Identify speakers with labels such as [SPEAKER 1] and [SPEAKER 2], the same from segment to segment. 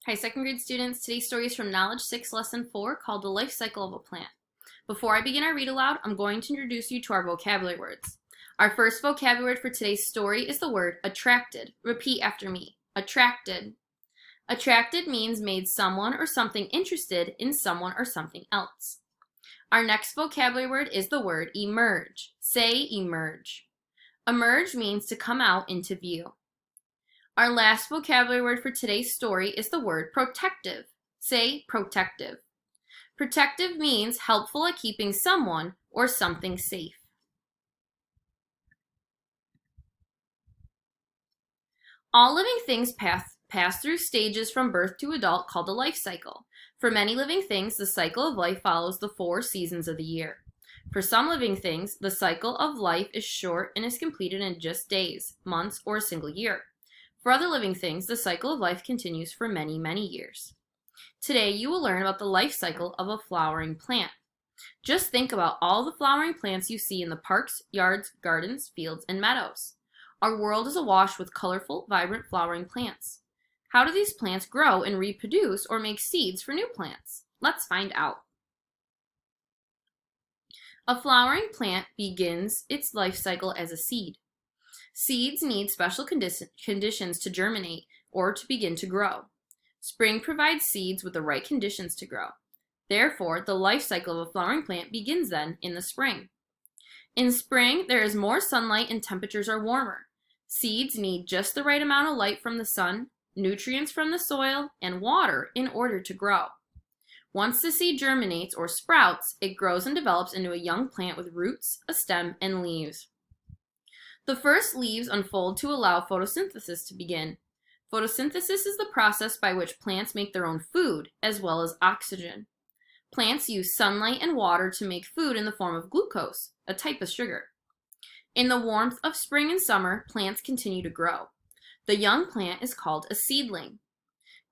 [SPEAKER 1] Hi, second grade students. Today's story is from Knowledge 6, Lesson 4, called The Life Cycle of a Plant. Before I begin our read aloud, I'm going to introduce you to our vocabulary words. Our first vocabulary word for today's story is the word attracted. Repeat after me. Attracted. Attracted means made someone or something interested in someone or something else. Our next vocabulary word is the word emerge. Say emerge. Emerge means to come out into view. Our last vocabulary word for today's story is the word protective. Say protective. Protective means helpful at keeping someone or something safe. All living things pass through stages from birth to adult called the life cycle. For many living things, the cycle of life follows the 4 seasons of the year. For some living things, the cycle of life is short and is completed in just days, months, or a single year. For other living things, the cycle of life continues for many, many years. Today, you will learn about the life cycle of a flowering plant. Just think about all the flowering plants you see in the parks, yards, gardens, fields, and meadows. Our world is awash with colorful, vibrant flowering plants. How do these plants grow and reproduce or make seeds for new plants? Let's find out. A flowering plant begins its life cycle as a seed. Seeds need special conditions to germinate or to begin to grow. Spring provides seeds with the right conditions to grow. Therefore, the life cycle of a flowering plant begins then in the spring. In spring, there is more sunlight and temperatures are warmer. Seeds need just the right amount of light from the sun, nutrients from the soil, and water in order to grow. Once the seed germinates or sprouts, it grows and develops into a young plant with roots, a stem, and leaves. The first leaves unfold to allow photosynthesis to begin. Photosynthesis is the process by which plants make their own food, as well as oxygen. Plants use sunlight and water to make food in the form of glucose, a type of sugar. In the warmth of spring and summer, plants continue to grow. The young plant is called a seedling.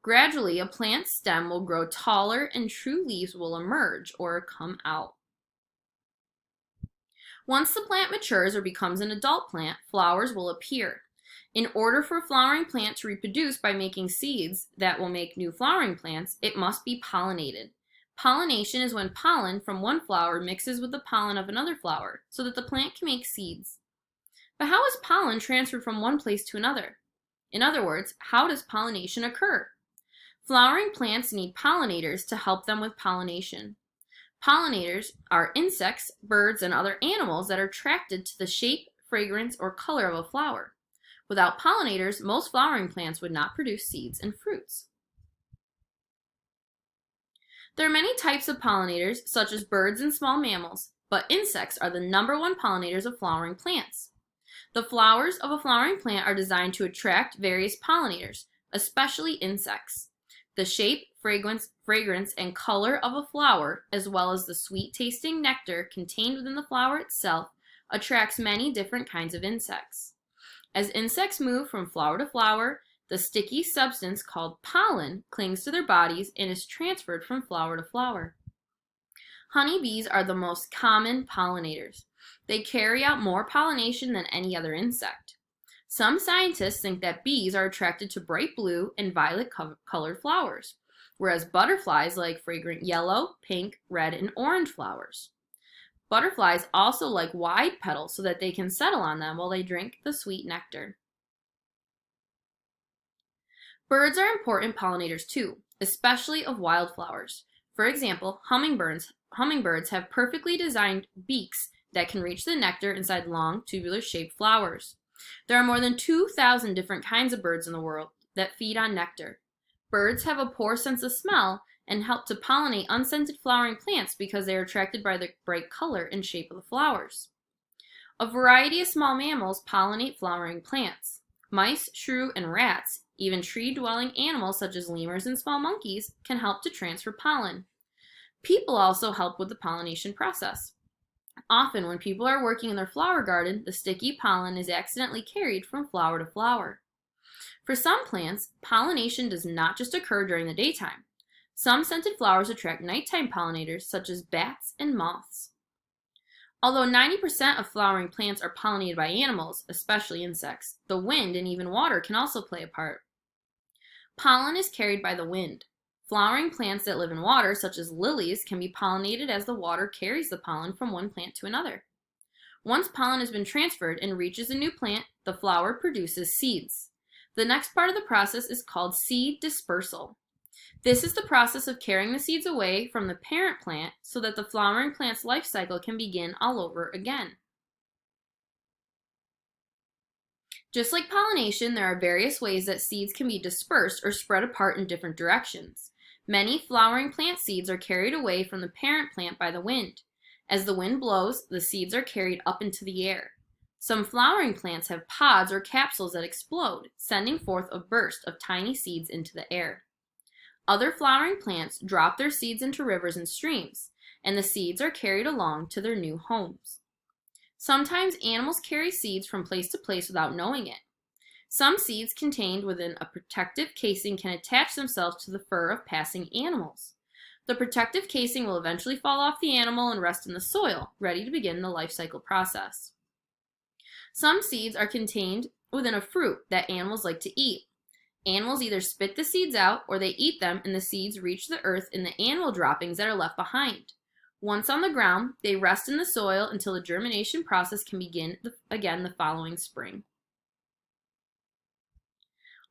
[SPEAKER 1] Gradually, a plant's stem will grow taller and true leaves will emerge or come out. Once the plant matures or becomes an adult plant, flowers will appear. In order for a flowering plant to reproduce by making seeds that will make new flowering plants, it must be pollinated. Pollination is when pollen from one flower mixes with the pollen of another flower so that the plant can make seeds. But how is pollen transferred from one place to another? In other words, how does pollination occur? Flowering plants need pollinators to help them with pollination. Pollinators are insects, birds, and other animals that are attracted to the shape, fragrance, or color of a flower. Without pollinators, most flowering plants would not produce seeds and fruits. There are many types of pollinators, such as birds and small mammals, but insects are the #1 pollinators of flowering plants. The flowers of a flowering plant are designed to attract various pollinators, especially insects. The shape, fragrance, and color of a flower, as well as the sweet-tasting nectar contained within the flower itself, attracts many different kinds of insects. As insects move from flower to flower, the sticky substance called pollen clings to their bodies and is transferred from flower to flower. Honeybees are the most common pollinators. They carry out more pollination than any other insect. Some scientists think that bees are attracted to bright blue and violet-colored flowers, whereas butterflies like fragrant yellow, pink, red, and orange flowers. Butterflies also like wide petals so that they can settle on them while they drink the sweet nectar. Birds are important pollinators too, especially of wildflowers. For example, hummingbirds have perfectly designed beaks that can reach the nectar inside long, tubular-shaped flowers. There are more than 2,000 different kinds of birds in the world that feed on nectar. Birds have a poor sense of smell and help to pollinate unscented flowering plants because they are attracted by the bright color and shape of the flowers. A variety of small mammals pollinate flowering plants. Mice, shrew, and rats, even tree-dwelling animals such as lemurs and small monkeys, can help to transfer pollen. People also help with the pollination process. Often, when people are working in their flower garden, the sticky pollen is accidentally carried from flower to flower. For some plants, pollination does not just occur during the daytime. Some scented flowers attract nighttime pollinators, such as bats and moths. Although 90% of flowering plants are pollinated by animals, especially insects, the wind and even water can also play a part. Pollen is carried by the wind. Flowering plants that live in water, such as lilies, can be pollinated as the water carries the pollen from one plant to another. Once pollen has been transferred and reaches a new plant, the flower produces seeds. The next part of the process is called seed dispersal. This is the process of carrying the seeds away from the parent plant so that the flowering plant's life cycle can begin all over again. Just like pollination, there are various ways that seeds can be dispersed or spread apart in different directions. Many flowering plant seeds are carried away from the parent plant by the wind. As the wind blows, the seeds are carried up into the air. Some flowering plants have pods or capsules that explode, sending forth a burst of tiny seeds into the air. Other flowering plants drop their seeds into rivers and streams, and the seeds are carried along to their new homes. Sometimes animals carry seeds from place to place without knowing it. Some seeds contained within a protective casing can attach themselves to the fur of passing animals. The protective casing will eventually fall off the animal and rest in the soil, ready to begin the life cycle process. Some seeds are contained within a fruit that animals like to eat. Animals either spit the seeds out or they eat them, and the seeds reach the earth in the animal droppings that are left behind. Once on the ground, they rest in the soil until the germination process can begin again the following spring.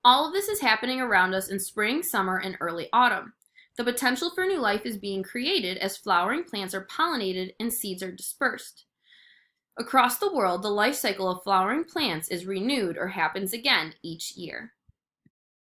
[SPEAKER 1] All of this is happening around us in spring, summer, and early autumn. The potential for new life is being created as flowering plants are pollinated and seeds are dispersed. Across the world, the life cycle of flowering plants is renewed or happens again each year.